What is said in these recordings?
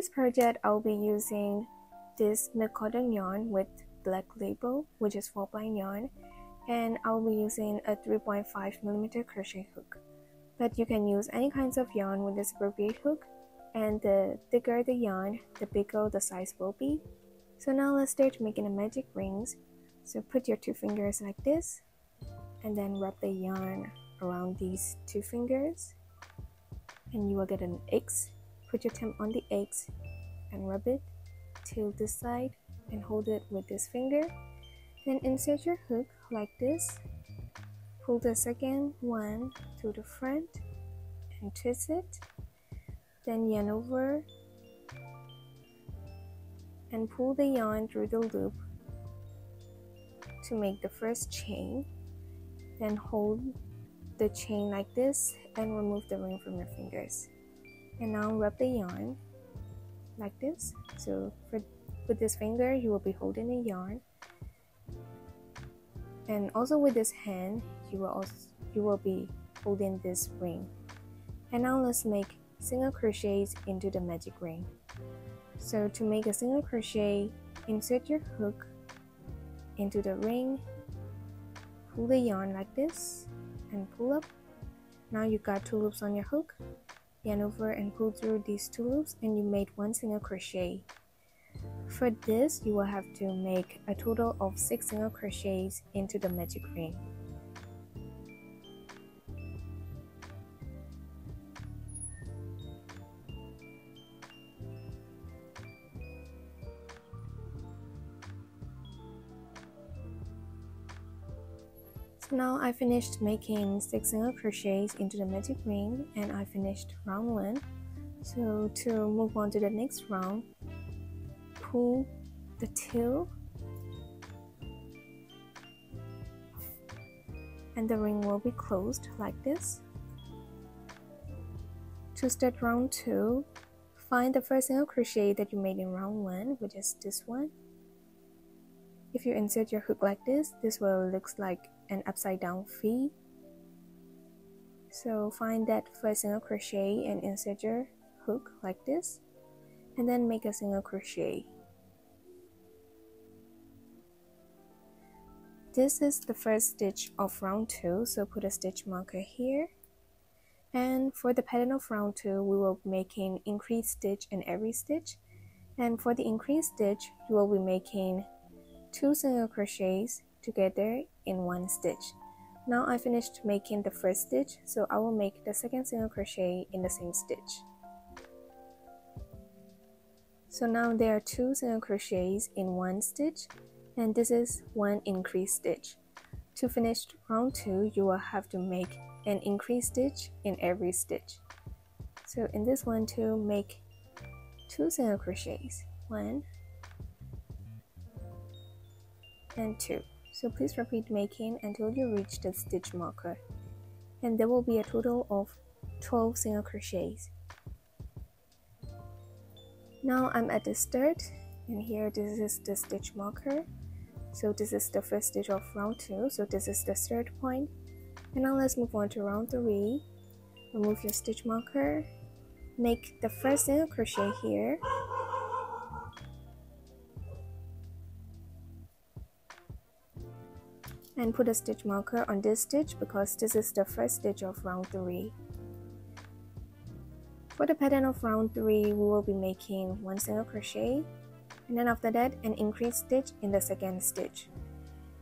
this project, I'll be using this milk cotton yarn with black label, which is 4-ply yarn, and I'll be using a 3.5mm crochet hook. But you can use any kinds of yarn with this appropriate hook, and the thicker the yarn, the bigger the size will be. So now let's start making the magic rings. So put your 2 fingers like this, and then wrap the yarn around these 2 fingers, and you will get an X. Put your thumb on the X and rub it till this side and hold it with this finger. Then insert your hook like this. Pull the second one to the front and twist it. Then yarn over and pull the yarn through the loop to make the first chain. Then hold the chain like this and remove the ring from your fingers. And now wrap the yarn like this. So with this finger you will be holding the yarn, and also with this hand you will be holding this ring. And now let's make single crochets into the magic ring. So to make a single crochet, insert your hook into the ring, pull the yarn like this and pull up. Now you got 2 loops on your hook. Yarn over and pull through these 2 loops, and you made 1 single crochet. For this, you will have to make a total of 6 single crochets into the magic ring. So now I finished making 6 single crochets into the magic ring, and I finished round 1. So to move on to the next round, pull the tail and the ring will be closed like this. To start round 2, find the first single crochet that you made in round 1, which is this one. If you insert your hook like this will look like an upside down V. So find that first single crochet and insert your hook like this, and then make a single crochet. This is the first stitch of round 2, so put a stitch marker here. And for the pattern of round 2, we will be making increased stitch in every stitch. And for the increased stitch, you will be making 2 single crochets together in 1 stitch. Now I finished making the first stitch, so I will make the second single crochet in the same stitch. So now there are 2 single crochets in 1 stitch, and this is 1 increased stitch. To finish round 2, you will have to make an increased stitch in every stitch. So in this one too, make 2 single crochets, 1 and 2. So please repeat making until you reach the stitch marker, and there will be a total of 12 single crochets. Now I'm at the start, and here this is the stitch marker. So this is the first stitch of round 2, so this is the start point. And now let's move on to round 3. Remove your stitch marker, make the first single crochet here, and put a stitch marker on this stitch because this is the first stitch of round 3. For the pattern of round 3, we will be making 1 single crochet, and then after that an increased stitch in the second stitch.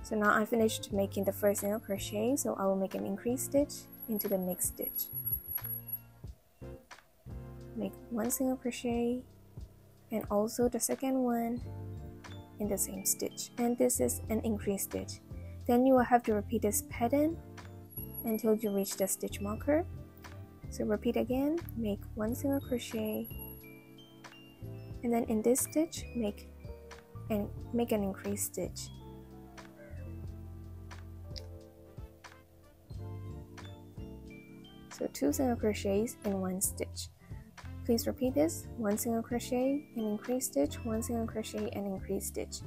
So now I finished making the first single crochet, so I will make an increased stitch into the next stitch. Make 1 single crochet and also the second one in the same stitch, and this is an increased stitch. Then you will have to repeat this pattern until you reach the stitch marker. So repeat again, make 1 single crochet, and then in this stitch make an increased stitch. So 2 single crochets in 1 stitch. Please repeat this: 1 single crochet, an increased stitch, 1 single crochet, and increased stitch.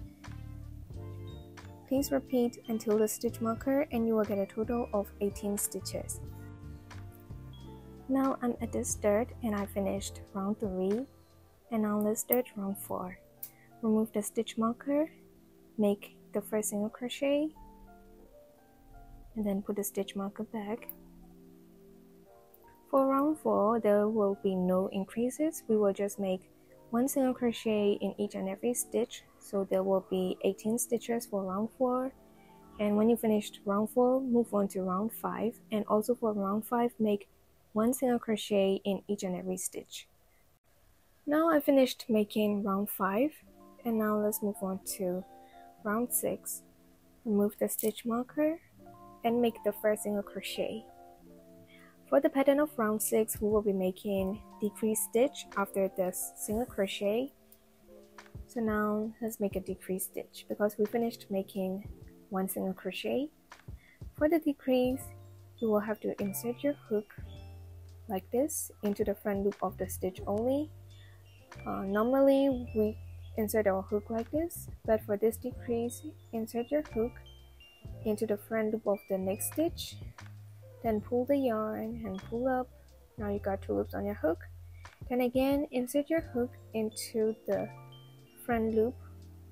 Please repeat until the stitch marker, and you will get a total of 18 stitches. Now I'm at the start and I finished round 3. And now let's start round 4. Remove the stitch marker, make the first single crochet, and then put the stitch marker back. For round 4, there will be no increases. We will just make 1 single crochet in each and every stitch, so there will be 18 stitches for round 4. And when you finished round 4, move on to round 5, and also for round 5, make 1 single crochet in each and every stitch. Now I finished making round 5, and now let's move on to round 6. Remove the stitch marker and make the first single crochet. For the pattern of round 6, we will be making decrease stitch after the single crochet. So now let's make a decrease stitch because we finished making 1 single crochet. For the decrease, you will have to insert your hook like this into the front loop of the stitch only. Normally we insert our hook like this, but for this decrease, insert your hook into the front loop of the next stitch, then pull the yarn and pull up. Now you got 2 loops on your hook. Then again, insert your hook into the front loop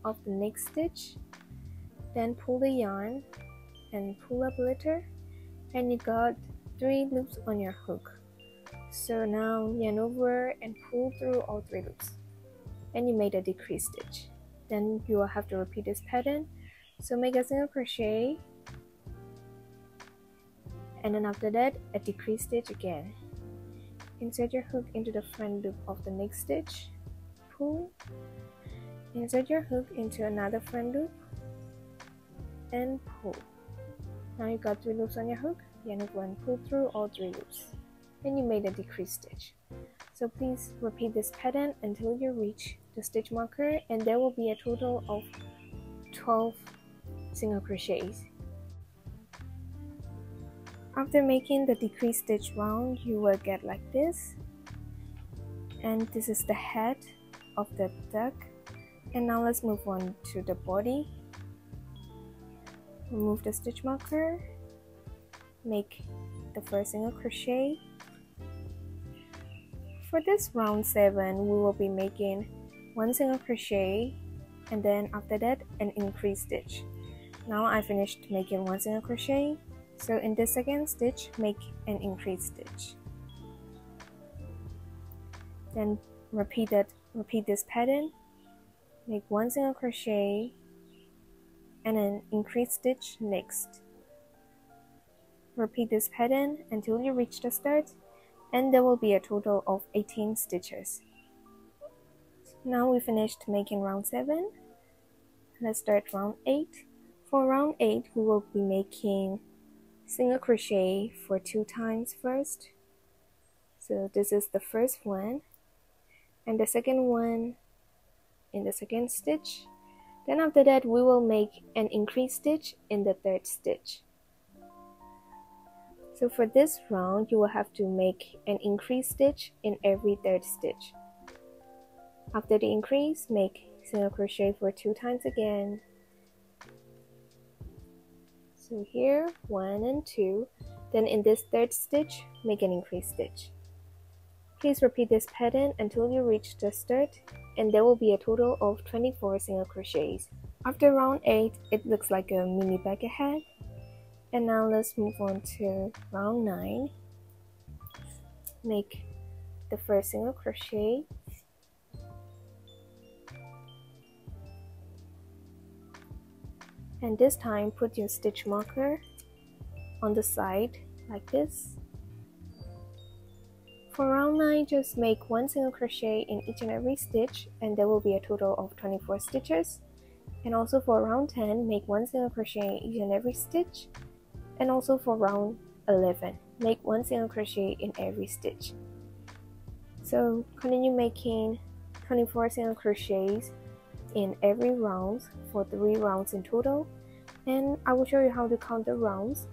of the next stitch, then pull the yarn and pull up a little, and you got 3 loops on your hook. So now yarn over and pull through all 3 loops, and you made a decrease stitch. Then you will have to repeat this pattern. So make a single crochet, and then after that a decrease stitch again. Insert your hook into the front loop of the next stitch, pull, insert your hook into another front loop and pull. Now you got 3 loops on your hook, yarn over and pull through all 3 loops, and you made a decrease stitch. So please repeat this pattern until you reach the stitch marker, and there will be a total of 12 single crochets. After making the decrease stitch round, you will get like this, and this is the head of the duck. And now let's move on to the body. Remove the stitch marker, make the first single crochet. For this round 7, we will be making 1 single crochet, and then after that an increase stitch. Now I finished making 1 single crochet, so in this second stitch make an increase stitch. Then repeat this pattern, make 1 single crochet and an increase stitch next. Repeat this pattern until you reach the start, and there will be a total of 18 stitches. Now we finished making round 7. Let's start round 8. For round 8, we will be making single crochet for 2 times first. So this is the first one, and the second one in the second stitch. Then after that, we will make an increase stitch in the 3rd stitch. So for this round, you will have to make an increase stitch in every 3rd stitch. After the increase, make single crochet for 2 times again. So here, 1 and 2. Then in this 3rd stitch, make an increase stitch. Please repeat this pattern until you reach the start, and there will be a total of 24 single crochets. After round 8, it looks like a mini back ahead. And now let's move on to round 9. Make the first single crochet, and this time put your stitch marker on the side like this. For round 9, just make 1 single crochet in each and every stitch, and there will be a total of 24 stitches. And also for round 10, make 1 single crochet in each and every stitch. And also for round 11, make 1 single crochet in every stitch. So continue making 24 single crochets in every round for 3 rounds in total, and I will show you how to count the rounds.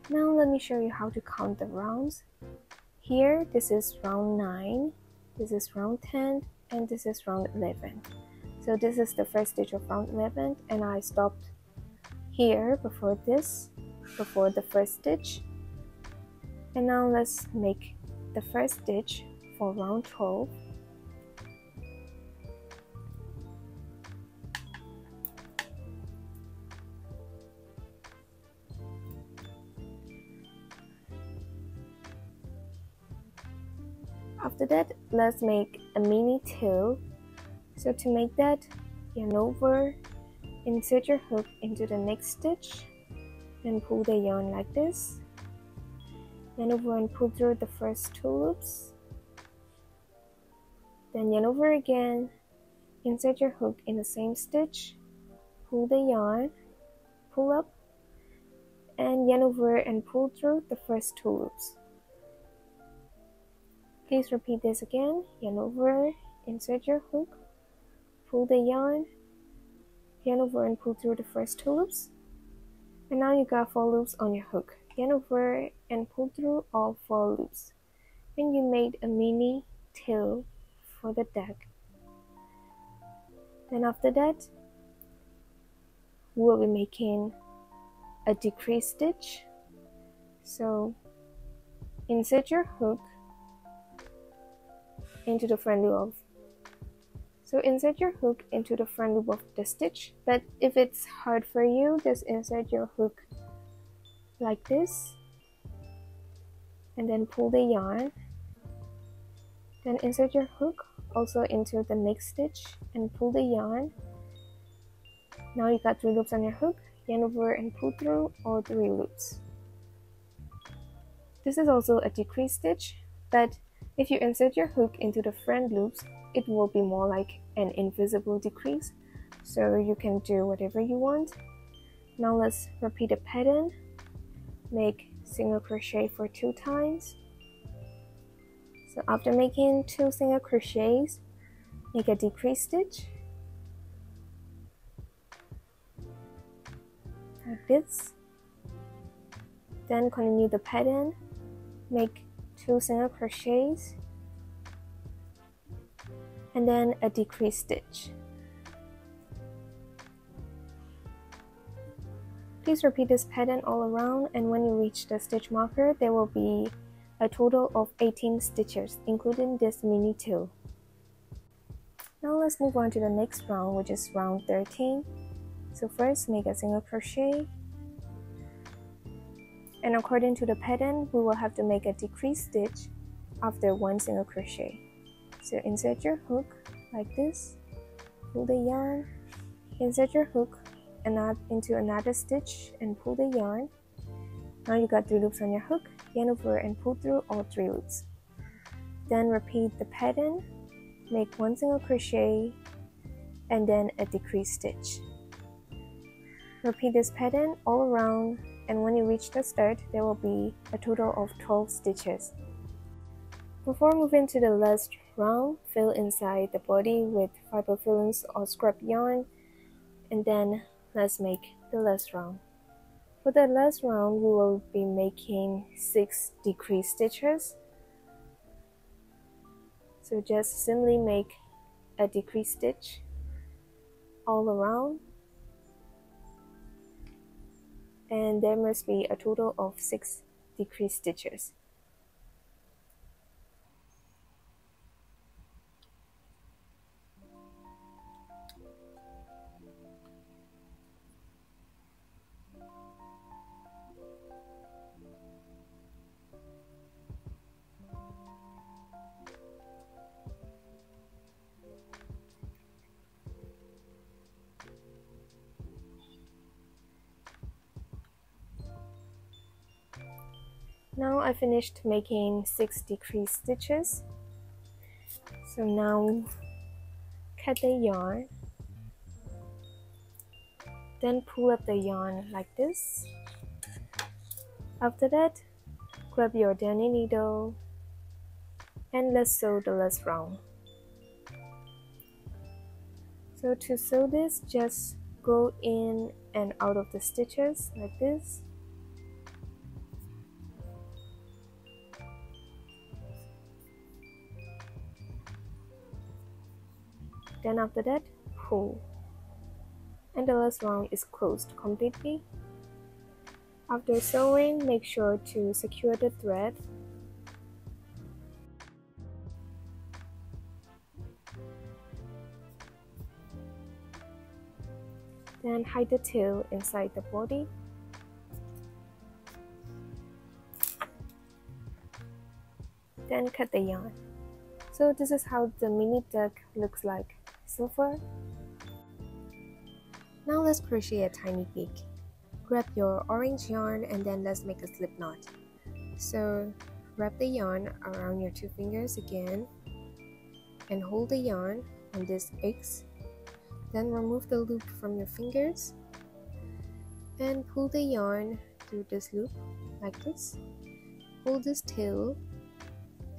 Now let me show you how to count the rounds. Here, this is round 9, this is round 10, and this is round 11. So this is the first stitch of round 11, and I stopped here before the first stitch. And now let's make the first stitch for round 12. After that, let's make a mini tail. So to make that, yarn over, insert your hook into the next stitch, then pull the yarn like this. Yarn over and pull through the first 2 loops. Then yarn over again, insert your hook in the same stitch, pull the yarn, pull up, and yarn over and pull through the first 2 loops. Please repeat this again. Yarn over, insert your hook, pull the yarn over and pull through the first 2 loops. And now you got 4 loops on your hook. Yarn over and pull through all 4 loops. And you made a mini tail for the deck. Then after that, we will be making a decrease stitch. So insert your hook into the front loop of the stitch, but if it's hard for you, just insert your hook like this and then pull the yarn, then insert your hook also into the next stitch and pull the yarn. Now you got 3 loops on your hook, yarn over and pull through all 3 loops. This is also a decrease stitch, but if you insert your hook into the front loops, it will be more like an invisible decrease, so you can do whatever you want. Now let's repeat the pattern. Make single crochet for 2 times. So after making 2 single crochets, make a decrease stitch like this. Then continue the pattern, make 2 single crochets and then a decrease stitch. Please repeat this pattern all around, and when you reach the stitch marker, there will be a total of 18 stitches, including this mini tail. Now let's move on to the next round, which is round 13. So first, make a single crochet, and according to the pattern, we will have to make a decrease stitch after 1 single crochet. So insert your hook like this, pull the yarn, insert your hook into another stitch and pull the yarn. Now you got 3 loops on your hook, yarn over and pull through all 3 loops. Then repeat the pattern, make 1 single crochet and then a decrease stitch. Repeat this pattern all around, and when you reach the start, there will be a total of 12 stitches. Before moving to the last round, fill inside the body with fiber fillings or scrap yarn, and then let's make the last round. For the last round, we will be making 6 decrease stitches. So just simply make a decrease stitch all around, and there must be a total of 6 decrease stitches. Now I finished making 6 decrease stitches. So now cut the yarn, then pull up the yarn like this. After that, grab your darning needle and let's sew the last round. So to sew this, just go in and out of the stitches like this. Then after that, pull. And the last round is closed completely. After sewing, make sure to secure the thread. Then hide the tail inside the body. Then cut the yarn. So this is how the mini duck looks like so far. Now let's crochet a tiny beak. Grab your orange yarn and then let's make a slip knot. So wrap the yarn around your 2 fingers again and hold the yarn on this X. Then remove the loop from your fingers and pull the yarn through this loop like this. Hold this tail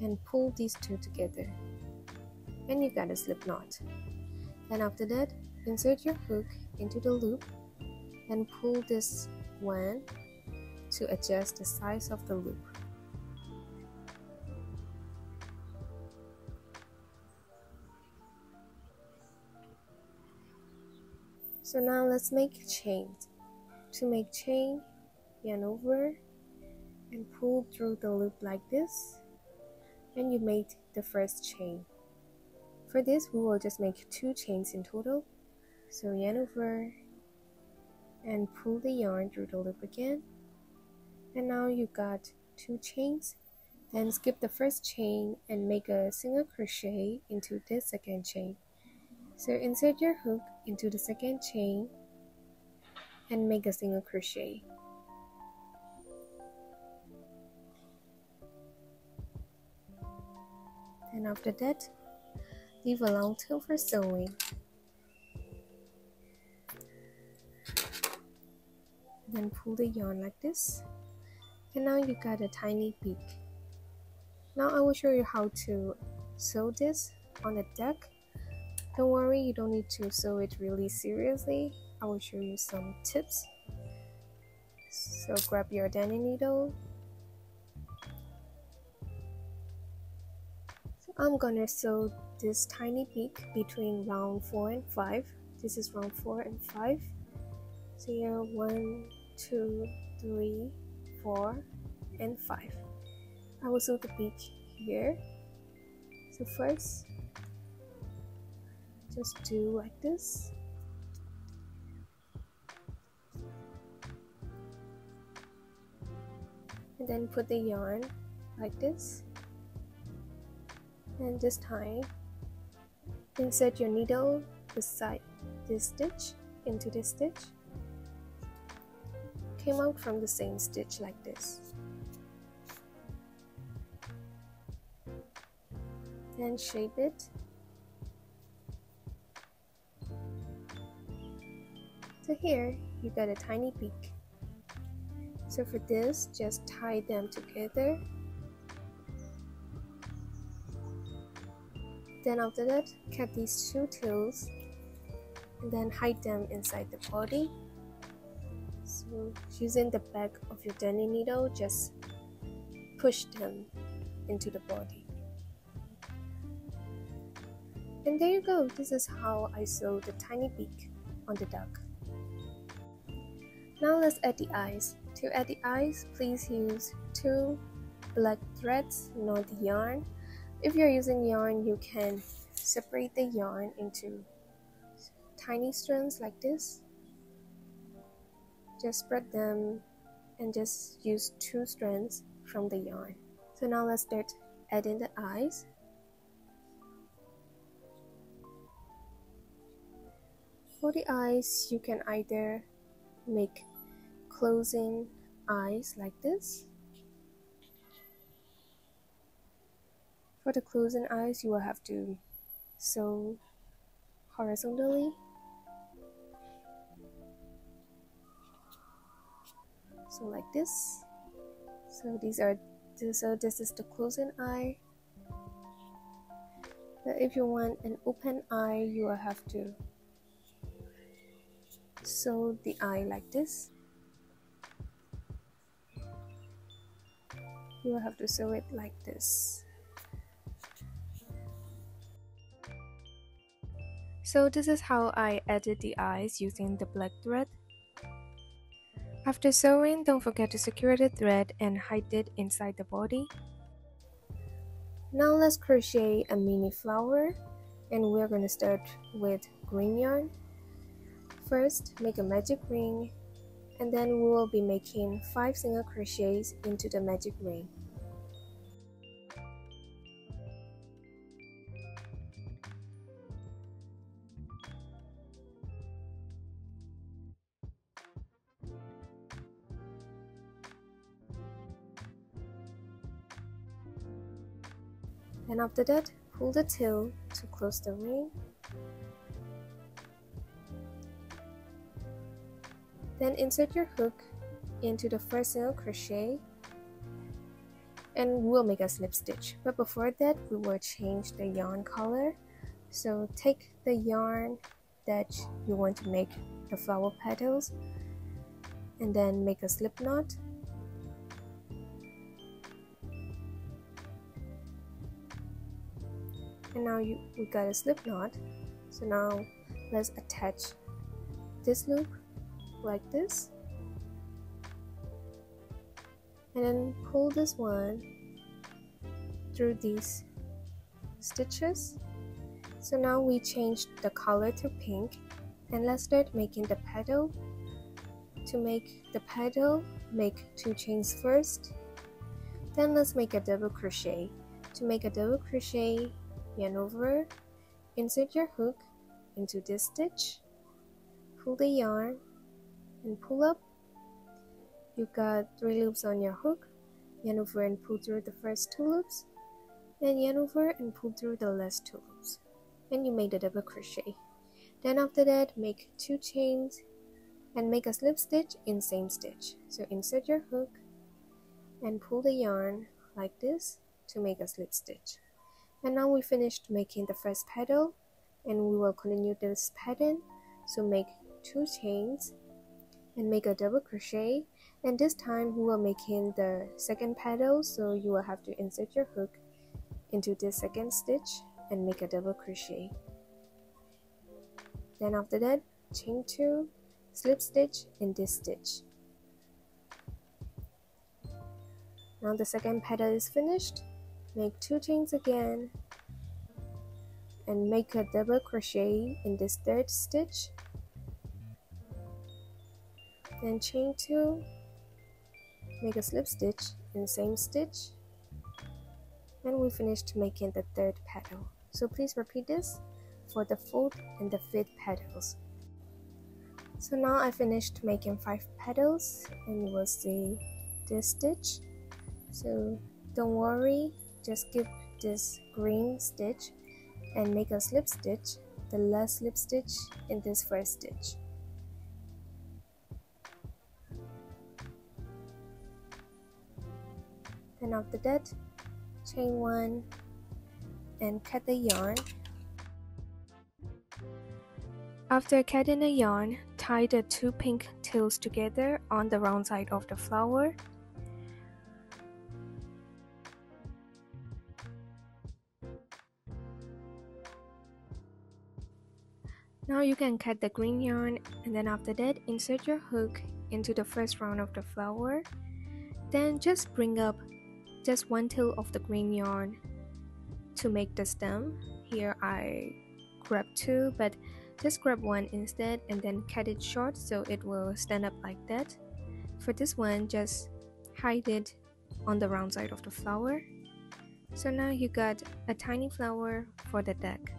and pull these two together, and you got a slip knot. Then after that, insert your hook into the loop and pull this one to adjust the size of the loop. So now let's make chains. To make chain, yarn over and pull through the loop like this, and you made the first chain. For this, we will just make 2 chains in total. So yarn over and pull the yarn through the loop again, and now you got 2 chains. Then skip the first chain and make a single crochet into this second chain. So insert your hook into the second chain and make a single crochet. And after that, leave a long tail for sewing. Then pull the yarn like this, and now you got a tiny beak. Now I will show you how to sew this on the duck. Don't worry, you don't need to sew it really seriously. I will show you some tips. So grab your darning needle. So I'm gonna sew this tiny beak between round 4 and 5. This is round 4 and 5. So here 1, 2, 3, 4, and 5. I will sew the beak here. So first, just do like this. And then put the yarn like this. And this time, insert your needle beside this stitch into this stitch. Came out from the same stitch like this. Then shape it. So here you got a tiny beak. So for this, just tie them together. Then after that, cut these 2 tails and then hide them inside the body. So using the back of your darning needle, just push them into the body. And there you go. This is how I sew the tiny beak on the duck. Now let's add the eyes. To add the eyes, please use 2 black threads, not the yarn. If you're using yarn, you can separate the yarn into tiny strands like this. Just spread them and just use 2 strands from the yarn. So now let's start adding the eyes. For the eyes, you can either make closing eyes like this. For the closing eyes, you will have to sew horizontally. So like this. So this is the closing eye. But if you want an open eye, you will have to sew the eye like this. You will have to sew it like this. So this is how I added the eyes using the black thread. After sewing, don't forget to secure the thread and hide it inside the body. Now let's crochet a mini flower, and we're going to start with green yarn. First, make a magic ring, and then we will be making 5 single crochets into the magic ring. And after that, pull the tail to close the ring. Then insert your hook into the first single crochet and we'll make a slip stitch. But before that, we will change the yarn color. So take the yarn that you want to make the flower petals and then make a slip knot. And now we got a slip knot. So now let's attach this loop like this, and then pull this one through these stitches. So now we changed the color to pink, and let's start making the petal. To make the petal, make 2 chains first, then let's make a double crochet. To make a double crochet, yarn over, insert your hook into this stitch, pull the yarn and pull up. You got 3 loops on your hook, yarn over and pull through the first 2 loops, and yarn over and pull through the last 2 loops, and you made a double crochet. Then after that, make 2 chains and make a slip stitch in same stitch. So insert your hook and pull the yarn like this to make a slip stitch. And now we finished making the first petal, and we will continue this pattern. So make 2 chains and make a double crochet, and this time we will making the second petal, so you will have to insert your hook into this second stitch and make a double crochet. Then after that, chain 2, slip stitch in this stitch. Now the second petal is finished. Make 2 chains again and make a double crochet in this third stitch, then chain 2, make a slip stitch in the same stitch, and we finished making the third petal. So please repeat this for the 4th and the 5th petals. So now I finished making 5 petals, and you will see this stitch. So don't worry, just skip this green stitch and make a slip stitch, the last slip stitch in this first stitch. Then after that, chain 1 and cut the yarn. After cutting the yarn, tie the 2 pink tails together on the round side of the flower. Now you can cut the green yarn, and then after that, insert your hook into the first round of the flower. Then just bring up just 1 tail of the green yarn to make the stem. Here I grabbed 2, but just grab 1 instead and then cut it short so it will stand up like that. For this one, just hide it on the round side of the flower. So now you got a tiny flower for the deck.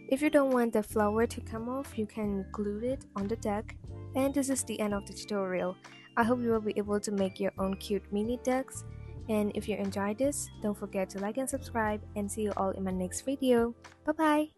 If you don't want the flower to come off, you can glue it on the deck. And this is the end of the tutorial. I hope you will be able to make your own cute mini decks. And if you enjoyed this, don't forget to like and subscribe, and see you all in my next video. Bye bye!